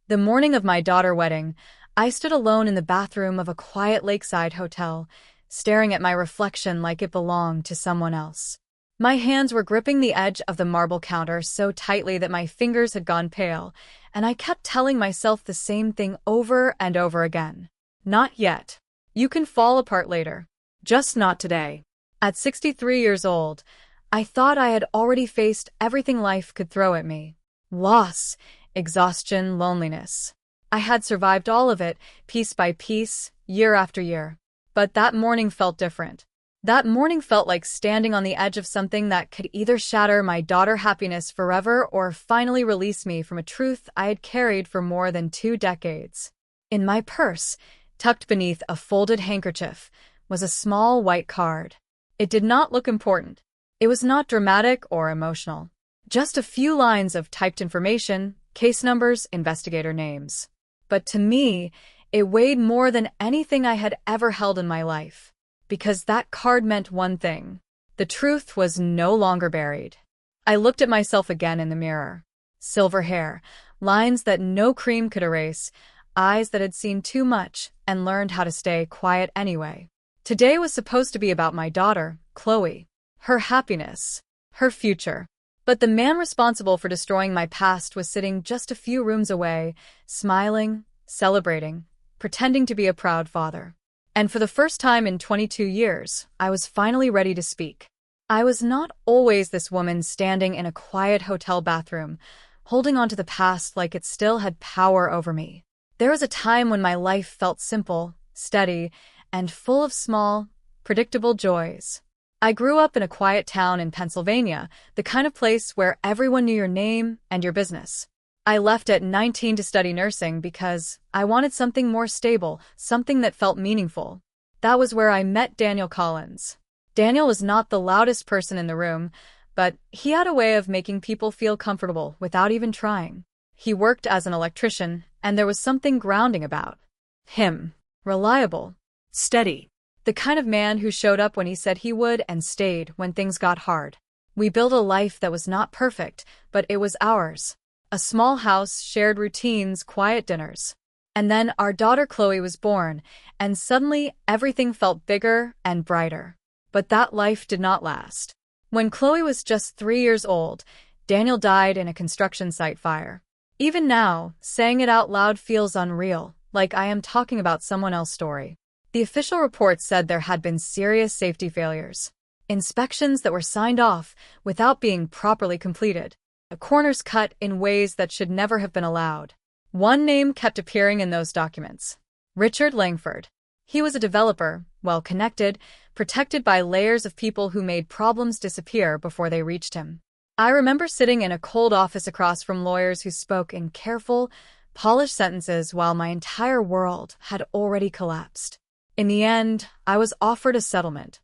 The morning of my daughter's wedding, I stood alone in the bathroom of a quiet lakeside hotel, staring at my reflection like it belonged to someone else. My hands were gripping the edge of the marble counter so tightly that my fingers had gone pale, and I kept telling myself the same thing over and over again. Not yet. You can fall apart later. Just not today. At 63 years old, I thought I had already faced everything life could throw at me. Loss, exhaustion, loneliness. I had survived all of it, piece by piece, year after year. But that morning felt different. That morning felt like standing on the edge of something that could either shatter my daughter's happiness forever or finally release me from a truth I had carried for more than 2 decades. In my purse, tucked beneath a folded handkerchief, was a small white card. It did not look important. It was not dramatic or emotional. Just a few lines of typed information, case numbers, investigator names. But to me, it weighed more than anything I had ever held in my life. Because that card meant one thing. The truth was no longer buried. I looked at myself again in the mirror. Silver hair, lines that no cream could erase, eyes that had seen too much and learned how to stay quiet anyway. Today was supposed to be about my daughter, Chloe, her happiness, her future. But the man responsible for destroying my past was sitting just a few rooms away, smiling, celebrating, pretending to be a proud father. And for the first time in 22 years, I was finally ready to speak. I was not always this woman standing in a quiet hotel bathroom, holding on to the past like it still had power over me. There was a time when my life felt simple, steady, and full of small, predictable joys. I grew up in a quiet town in Pennsylvania, the kind of place where everyone knew your name and your business. I left at 19 to study nursing because I wanted something more stable, something that felt meaningful. That was where I met Daniel Collins. Daniel was not the loudest person in the room, but he had a way of making people feel comfortable without even trying. He worked as an electrician, and there was something grounding about him. Reliable. Steady. The kind of man who showed up when he said he would and stayed when things got hard. We built a life that was not perfect, but it was ours. A small house, shared routines, quiet dinners. And then our daughter Chloe was born, and suddenly everything felt bigger and brighter. But that life did not last. When Chloe was just 3 years old, Daniel died in a construction site fire. Even now, saying it out loud feels unreal, like I am talking about someone else's story. The official report said there had been serious safety failures. Inspections that were signed off without being properly completed. Corners cut in ways that should never have been allowed. One name kept appearing in those documents. Richard Langford. He was a developer, well-connected, protected by layers of people who made problems disappear before they reached him. I remember sitting in a cold office across from lawyers who spoke in careful, polished sentences while my entire world had already collapsed. In the end, I was offered a settlement.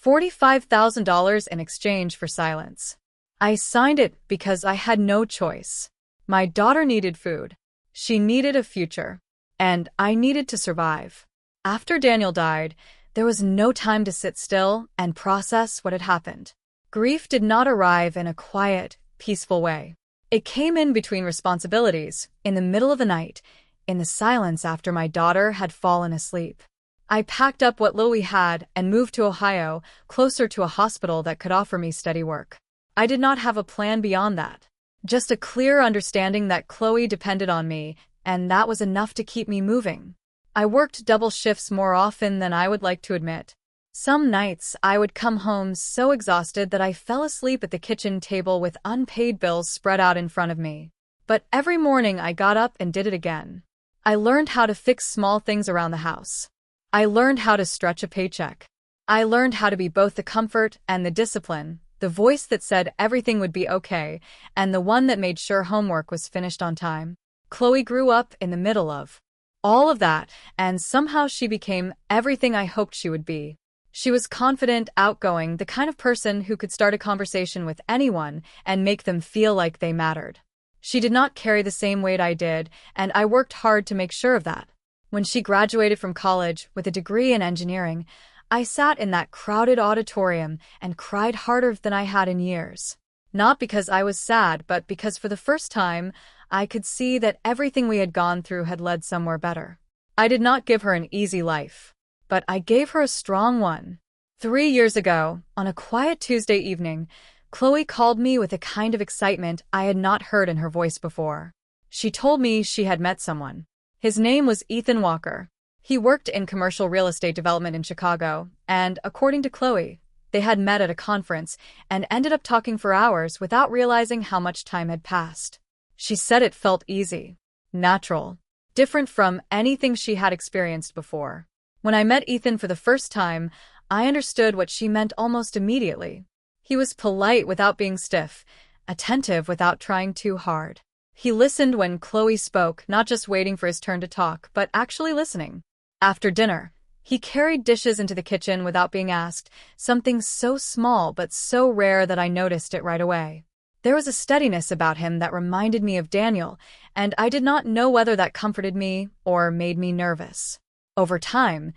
$45,000 in exchange for silence. I signed it because I had no choice. My daughter needed food. She needed a future. And I needed to survive. After Daniel died, there was no time to sit still and process what had happened. Grief did not arrive in a quiet, peaceful way. It came in between responsibilities, in the middle of the night, in the silence after my daughter had fallen asleep. I packed up what little we had and moved to Ohio, closer to a hospital that could offer me steady work. I did not have a plan beyond that. Just a clear understanding that Chloe depended on me, and that was enough to keep me moving. I worked double shifts more often than I would like to admit. Some nights I would come home so exhausted that I fell asleep at the kitchen table with unpaid bills spread out in front of me. But every morning I got up and did it again. I learned how to fix small things around the house. I learned how to stretch a paycheck. I learned how to be both the comfort and the discipline, the voice that said everything would be okay, and the one that made sure homework was finished on time. Chloe grew up in the middle of all of that, and somehow she became everything I hoped she would be. She was confident, outgoing, the kind of person who could start a conversation with anyone and make them feel like they mattered. She did not carry the same weight I did, and I worked hard to make sure of that. When she graduated from college with a degree in engineering, I sat in that crowded auditorium and cried harder than I had in years. Not because I was sad, but because for the first time, I could see that everything we had gone through had led somewhere better. I did not give her an easy life, but I gave her a strong one. 3 years ago, on a quiet Tuesday evening, Chloe called me with a kind of excitement I had not heard in her voice before. She told me she had met someone. His name was Ethan Walker. He worked in commercial real estate development in Chicago, and, according to Chloe, they had met at a conference and ended up talking for hours without realizing how much time had passed. She said it felt easy, natural, different from anything she had experienced before. When I met Ethan for the first time, I understood what she meant almost immediately. He was polite without being stiff, attentive without trying too hard. He listened when Chloe spoke, not just waiting for his turn to talk, but actually listening. After dinner, he carried dishes into the kitchen without being asked, something so small but so rare that I noticed it right away. There was a steadiness about him that reminded me of Daniel, and I did not know whether that comforted me or made me nervous. Over time,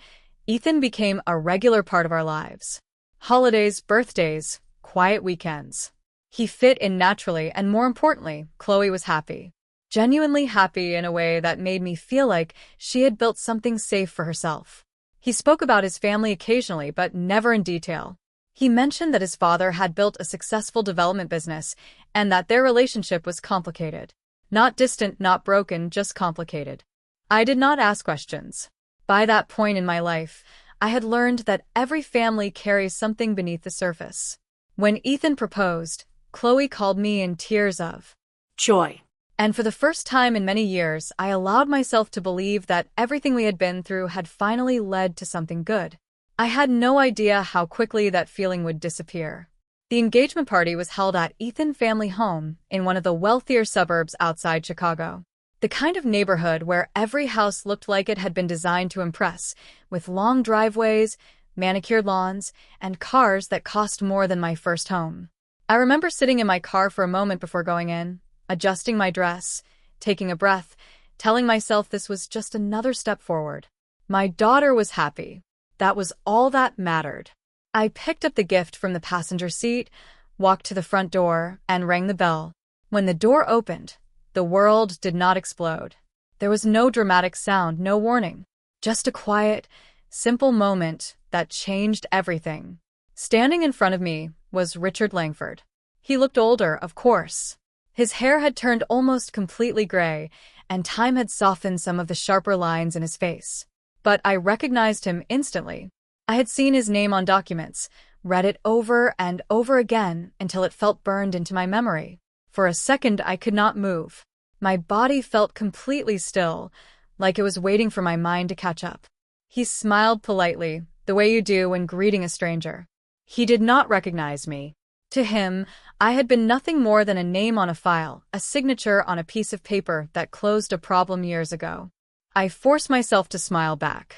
Ethan became a regular part of our lives. Holidays, birthdays, quiet weekends. He fit in naturally, and more importantly, Chloe was happy. Genuinely happy in a way that made me feel like she had built something safe for herself. He spoke about his family occasionally, but never in detail. He mentioned that his father had built a successful development business and that their relationship was complicated. Not distant, not broken, just complicated. I did not ask questions. By that point in my life, I had learned that every family carries something beneath the surface. When Ethan proposed, Chloe called me in tears of joy. And for the first time in many years, I allowed myself to believe that everything we had been through had finally led to something good. I had no idea how quickly that feeling would disappear. The engagement party was held at Ethan family home in one of the wealthier suburbs outside Chicago. The kind of neighborhood where every house looked like it had been designed to impress, with long driveways, manicured lawns, and cars that cost more than my first home. I remember sitting in my car for a moment before going in, adjusting my dress, taking a breath, telling myself this was just another step forward. My daughter was happy. That was all that mattered. I picked up the gift from the passenger seat, walked to the front door, and rang the bell. When the door opened, the world did not explode. There was no dramatic sound, no warning. Just a quiet, simple moment that changed everything. Standing in front of me was Richard Langford. He looked older, of course. His hair had turned almost completely gray, and time had softened some of the sharper lines in his face. But I recognized him instantly. I had seen his name on documents, read it over and over again until it felt burned into my memory. For a second, I could not move. My body felt completely still, like it was waiting for my mind to catch up. He smiled politely, the way you do when greeting a stranger. He did not recognize me. To him, I had been nothing more than a name on a file, a signature on a piece of paper that closed a problem years ago. I forced myself to smile back.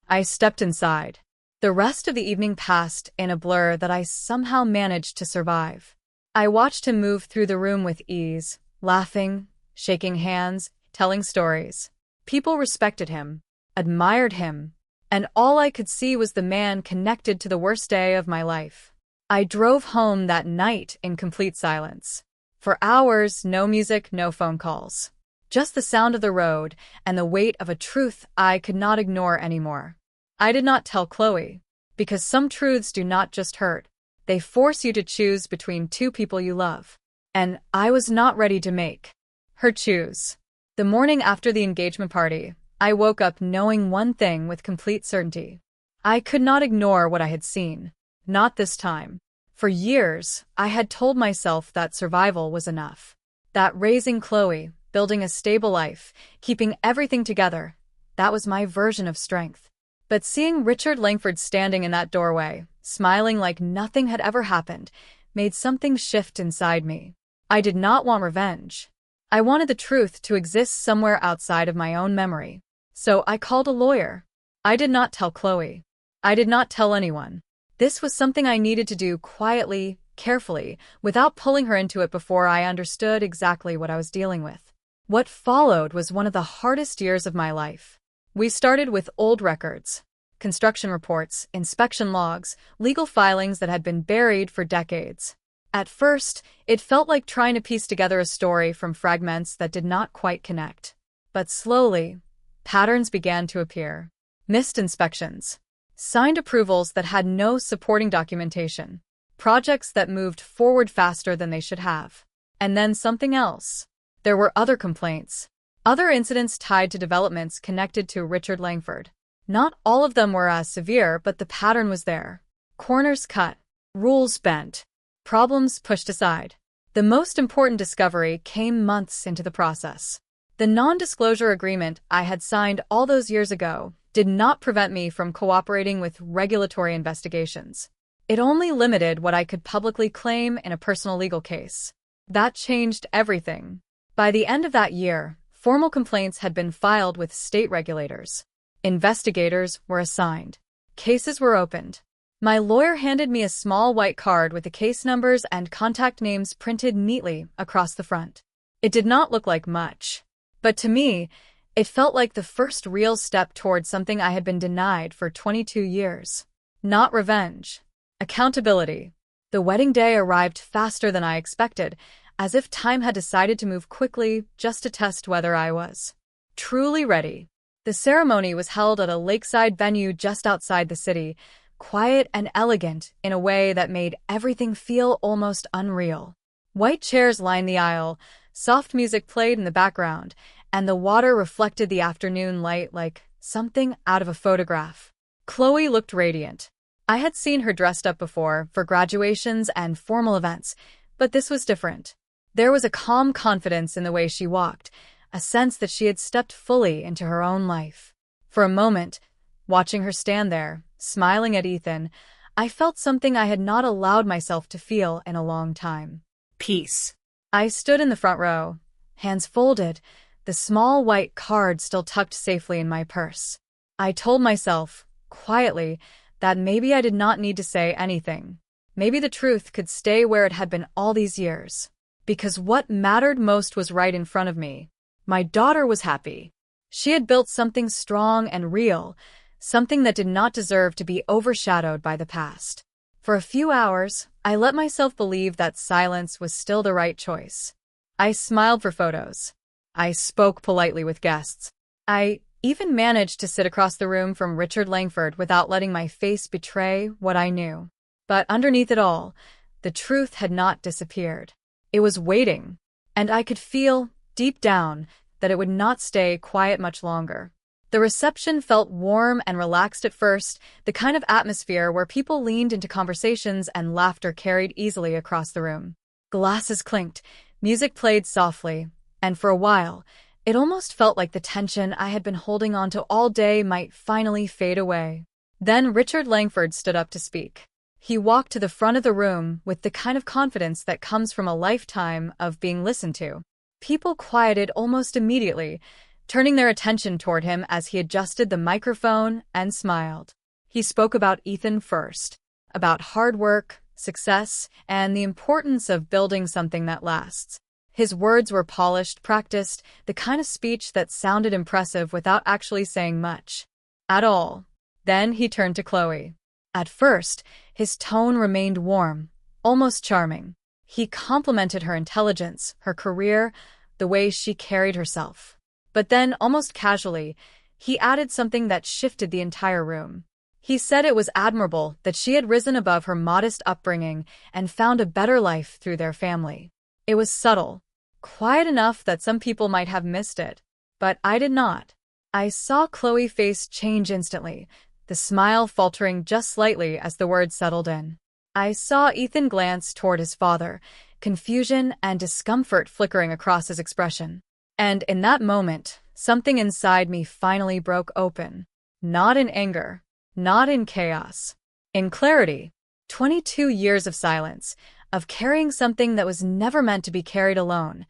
I stepped inside. The rest of the evening passed in a blur that I somehow managed to survive. I watched him move through the room with ease, laughing, shaking hands, telling stories. People respected him, admired him, and all I could see was the man connected to the worst day of my life. I drove home that night in complete silence. For hours, no music, no phone calls. Just the sound of the road and the weight of a truth I could not ignore anymore. I did not tell Chloe, because some truths do not just hurt. They force you to choose between two people you love. And I was not ready to make her choose. The morning after the engagement party, I woke up knowing one thing with complete certainty. I could not ignore what I had seen. Not this time. For years, I had told myself that survival was enough. That raising Chloe, building a stable life, keeping everything together, that was my version of strength. But seeing Richard Langford standing in that doorway, smiling like nothing had ever happened, made something shift inside me. I did not want revenge. I wanted the truth to exist somewhere outside of my own memory. So I called a lawyer. I did not tell Chloe. I did not tell anyone. This was something I needed to do quietly, carefully, without pulling her into it before I understood exactly what I was dealing with. What followed was one of the hardest years of my life. We started with old records, construction reports, inspection logs, legal filings that had been buried for decades. At first, it felt like trying to piece together a story from fragments that did not quite connect. But slowly, patterns began to appear. Missed inspections, signed approvals that had no supporting documentation, projects that moved forward faster than they should have. And then something else. There were other complaints, other incidents tied to developments connected to Richard Langford. Not all of them were as severe, but the pattern was there. Corners cut, rules bent, problems pushed aside. The most important discovery came months into the process. The non-disclosure agreement I had signed all those years ago did not prevent me from cooperating with regulatory investigations. It only limited what I could publicly claim in a personal legal case. That changed everything. By the end of that year, formal complaints had been filed with state regulators. Investigators were assigned. Cases were opened. My lawyer handed me a small white card with the case numbers and contact names printed neatly across the front. It did not look like much, but to me, it felt like the first real step towards something I had been denied for 22 years. Not revenge. Accountability. The wedding day arrived faster than I expected, as if time had decided to move quickly just to test whether I was truly ready. The ceremony was held at a lakeside venue just outside the city, quiet and elegant in a way that made everything feel almost unreal. White chairs lined the aisle, soft music played in the background, and the water reflected the afternoon light like something out of a photograph. Chloe looked radiant. I had seen her dressed up before for graduations and formal events, but this was different. There was a calm confidence in the way she walked, a sense that she had stepped fully into her own life. For a moment, watching her stand there, smiling at Ethan, I felt something I had not allowed myself to feel in a long time. Peace. I stood in the front row, hands folded, the small white card still tucked safely in my purse. I told myself, quietly, that maybe I did not need to say anything. Maybe the truth could stay where it had been all these years. Because what mattered most was right in front of me. My daughter was happy. She had built something strong and real, something that did not deserve to be overshadowed by the past. For a few hours, I let myself believe that silence was still the right choice. I smiled for photos. I spoke politely with guests. I even managed to sit across the room from Richard Langford without letting my face betray what I knew. But underneath it all, the truth had not disappeared. It was waiting, and I could feel, deep down, that it would not stay quiet much longer. The reception felt warm and relaxed at first, the kind of atmosphere where people leaned into conversations and laughter carried easily across the room. Glasses clinked, music played softly, and for a while, it almost felt like the tension I had been holding on to all day might finally fade away. Then Richard Langford stood up to speak. He walked to the front of the room with the kind of confidence that comes from a lifetime of being listened to. People quieted almost immediately, turning their attention toward him as he adjusted the microphone and smiled. He spoke about Ethan first, about hard work, success, and the importance of building something that lasts. His words were polished, practiced, the kind of speech that sounded impressive without actually saying much at all. Then he turned to Chloe. At first, his tone remained warm, almost charming. He complimented her intelligence, her career, the way she carried herself. But then, almost casually, he added something that shifted the entire room. He said it was admirable that she had risen above her modest upbringing and found a better life through their family. It was subtle, quiet enough that some people might have missed it, but I did not. I saw Chloe's face change instantly, the smile faltering just slightly as the words settled in. I saw Ethan glance toward his father, confusion and discomfort flickering across his expression. And in that moment, something inside me finally broke open. Not in anger, not in chaos, in clarity. 22 years of silence, of carrying something that was never meant to be carried alone,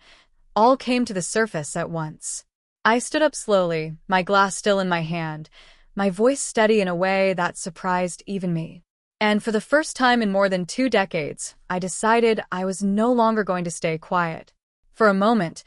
all came to the surface at once. I stood up slowly, my glass still in my hand, my voice steady in a way that surprised even me. And for the first time in more than 2 decades, I decided I was no longer going to stay quiet. For a moment,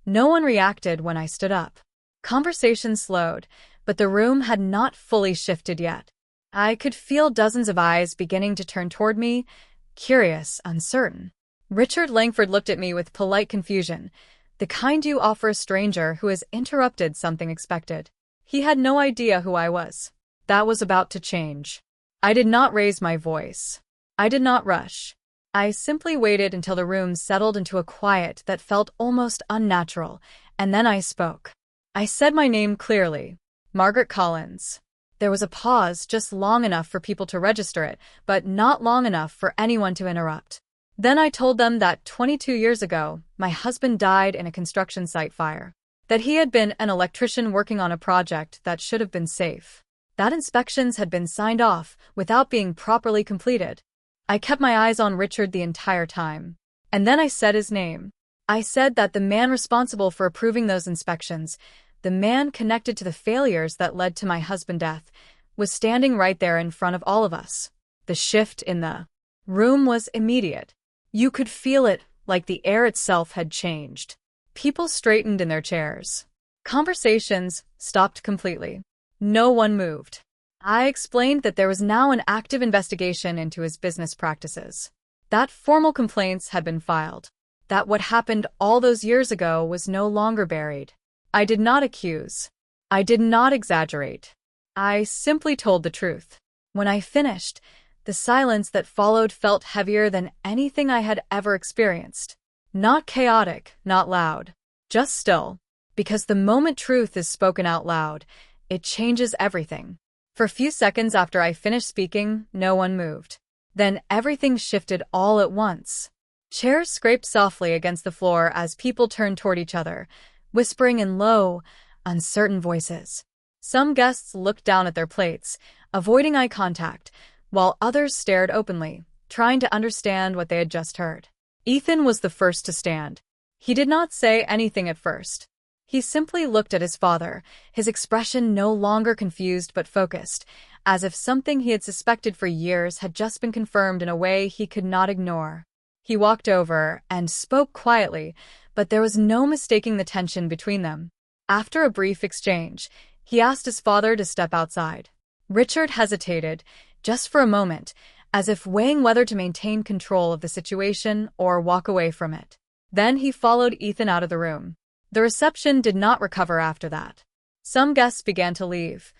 no one reacted when I stood up. Conversation slowed, but the room had not fully shifted yet. I could feel dozens of eyes beginning to turn toward me, curious, uncertain. Richard Langford looked at me with polite confusion, the kind you offer a stranger who has interrupted something expected. He had no idea who I was. That was about to change. I did not raise my voice. I did not rush. I simply waited until the room settled into a quiet that felt almost unnatural, and then I spoke. I said my name clearly, Margaret Collins. There was a pause just long enough for people to register it, but not long enough for anyone to interrupt. Then I told them that 22 years ago, my husband died in a construction site fire. That he had been an electrician working on a project that should have been safe. That inspections had been signed off without being properly completed. I kept my eyes on Richard the entire time. And then I said his name. I said that the man responsible for approving those inspections, the man connected to the failures that led to my husband's death, was standing right there in front of all of us. The shift in the room was immediate. You could feel it, like the air itself had changed. People straightened in their chairs. Conversations stopped completely. No one moved. I explained that there was now an active investigation into his business practices. That formal complaints had been filed. That what happened all those years ago was no longer buried. I did not accuse. I did not exaggerate. I simply told the truth. When I finished, the silence that followed felt heavier than anything I had ever experienced. Not chaotic, not loud. Just still. Because the moment truth is spoken out loud, it changes everything. For a few seconds after I finished speaking, no one moved. Then everything shifted all at once. Chairs scraped softly against the floor as people turned toward each other, whispering in low, uncertain voices. Some guests looked down at their plates, avoiding eye contact, while others stared openly, trying to understand what they had just heard. Ethan was the first to stand. He did not say anything at first. He simply looked at his father, his expression no longer confused but focused, as if something he had suspected for years had just been confirmed in a way he could not ignore. He walked over and spoke quietly, but there was no mistaking the tension between them. After a brief exchange, he asked his father to step outside. Richard hesitated, just for a moment, as if weighing whether to maintain control of the situation or walk away from it. Then he followed Ethan out of the room. The reception did not recover after that. Some guests began to leave,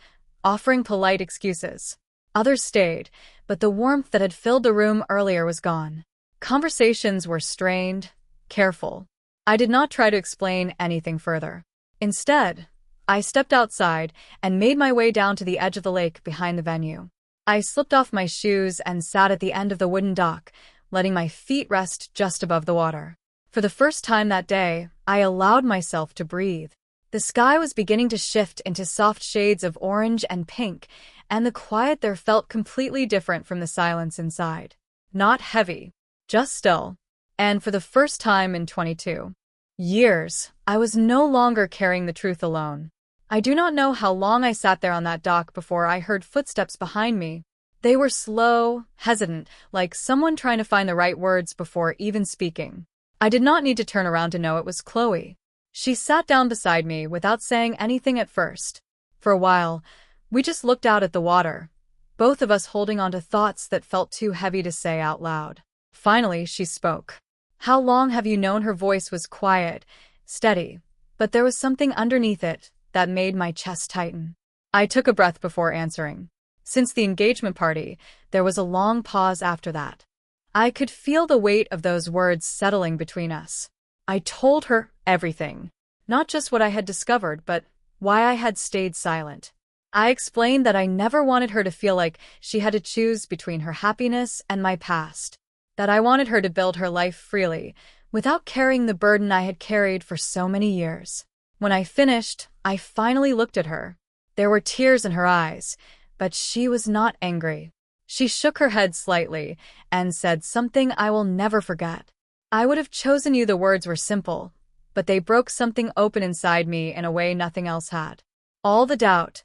offering polite excuses. Others stayed, but the warmth that had filled the room earlier was gone. Conversations were strained, careful. I did not try to explain anything further. Instead, I stepped outside and made my way down to the edge of the lake behind the venue. I slipped off my shoes and sat at the end of the wooden dock, letting my feet rest just above the water. For the first time that day, I allowed myself to breathe. The sky was beginning to shift into soft shades of orange and pink, and the quiet there felt completely different from the silence inside. Not heavy, just still. And for the first time in 22 years, I was no longer carrying the truth alone. I do not know how long I sat there on that dock before I heard footsteps behind me. They were slow, hesitant, like someone trying to find the right words before even speaking. I did not need to turn around to know it was Chloe. She sat down beside me without saying anything at first. For a while, we just looked out at the water, both of us holding on to thoughts that felt too heavy to say out loud. Finally, she spoke. How long have you known? Her voice was quiet, steady, but there was something underneath it that made my chest tighten. I took a breath before answering. Since the engagement party, there was a long pause after that. I could feel the weight of those words settling between us. I told her everything. Not just what I had discovered, but why I had stayed silent. I explained that I never wanted her to feel like she had to choose between her happiness and my past. That I wanted her to build her life freely, without carrying the burden I had carried for so many years. When I finished, I finally looked at her. There were tears in her eyes, but she was not angry. She shook her head slightly and said something I will never forget. I would have chosen you. The words were simple, but they broke something open inside me in a way nothing else had. All the doubt,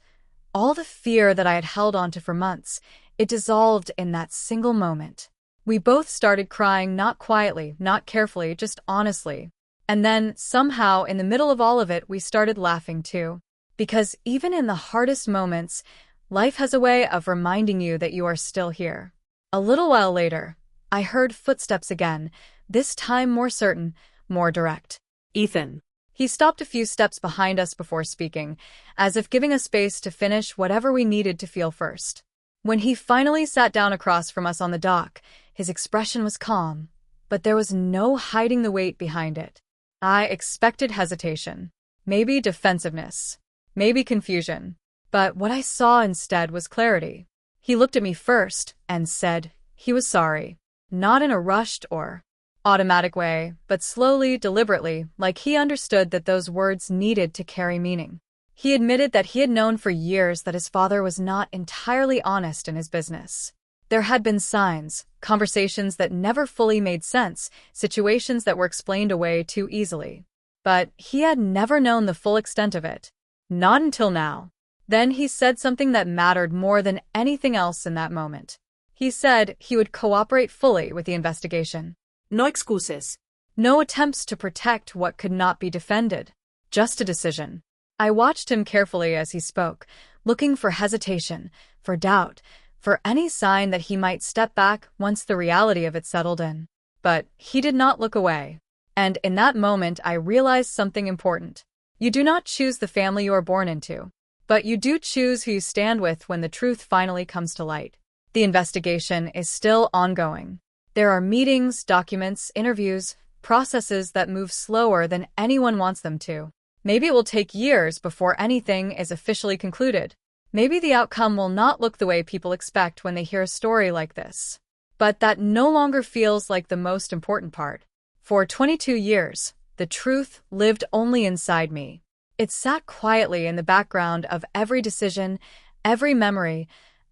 all the fear that I had held onto for months, it dissolved in that single moment. We both started crying, not quietly, not carefully, just honestly. And then, somehow, in the middle of all of it, we started laughing too. Because even in the hardest moments, life has a way of reminding you that you are still here. A little while later, I heard footsteps again, this time more certain, more direct. Ethan. He stopped a few steps behind us before speaking, as if giving us space to finish whatever we needed to feel first. When he finally sat down across from us on the dock, his expression was calm, but there was no hiding the weight behind it. I expected hesitation, maybe defensiveness, maybe confusion, but what I saw instead was clarity. He looked at me first and said he was sorry, not in a rushed or automatic way, but slowly, deliberately, like he understood that those words needed to carry meaning. He admitted that he had known for years that his father was not entirely honest in his business. There had been signs, conversations that never fully made sense, situations that were explained away too easily. But he had never known the full extent of it. Not until now. Then he said something that mattered more than anything else in that moment. He said he would cooperate fully with the investigation. No excuses. No attempts to protect what could not be defended. Just a decision. I watched him carefully as he spoke, looking for hesitation, for doubt, for any sign that he might step back once the reality of it settled in. But he did not look away. And in that moment I realized something important. You do not choose the family you are born into, but you do choose who you stand with when the truth finally comes to light. The investigation is still ongoing. There are meetings, documents, interviews, processes that move slower than anyone wants them to. Maybe it will take years before anything is officially concluded. Maybe the outcome will not look the way people expect when they hear a story like this. But that no longer feels like the most important part. For 22 years, the truth lived only inside me. It sat quietly in the background of every decision, every memory,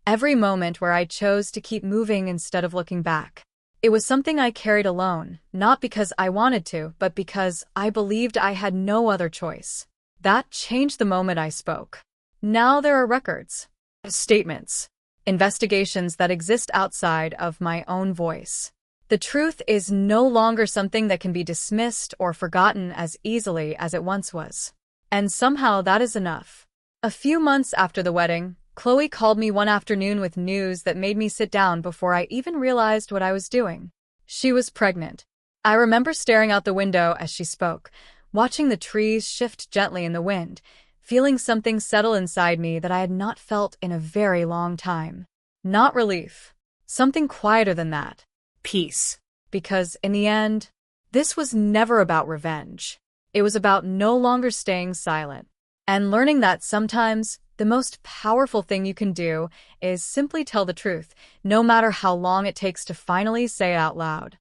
every moment where I chose to keep moving instead of looking back. It was something I carried alone, not because I wanted to, but because I believed I had no other choice. That changed the moment I spoke. Now there are records, statements, investigations that exist outside of my own voice. The truth is no longer something that can be dismissed or forgotten as easily as it once was. And somehow that is enough. A few months after the wedding, Chloe called me one afternoon with news that made me sit down before I even realized what I was doing. She was pregnant. I remember staring out the window as she spoke, watching the trees shift gently in the wind, feeling something settle inside me that I had not felt in a very long time. Not relief. Something quieter than that. Peace. Because in the end, this was never about revenge. It was about no longer staying silent. And learning that sometimes the most powerful thing you can do is simply tell the truth, no matter how long it takes to finally say it out loud.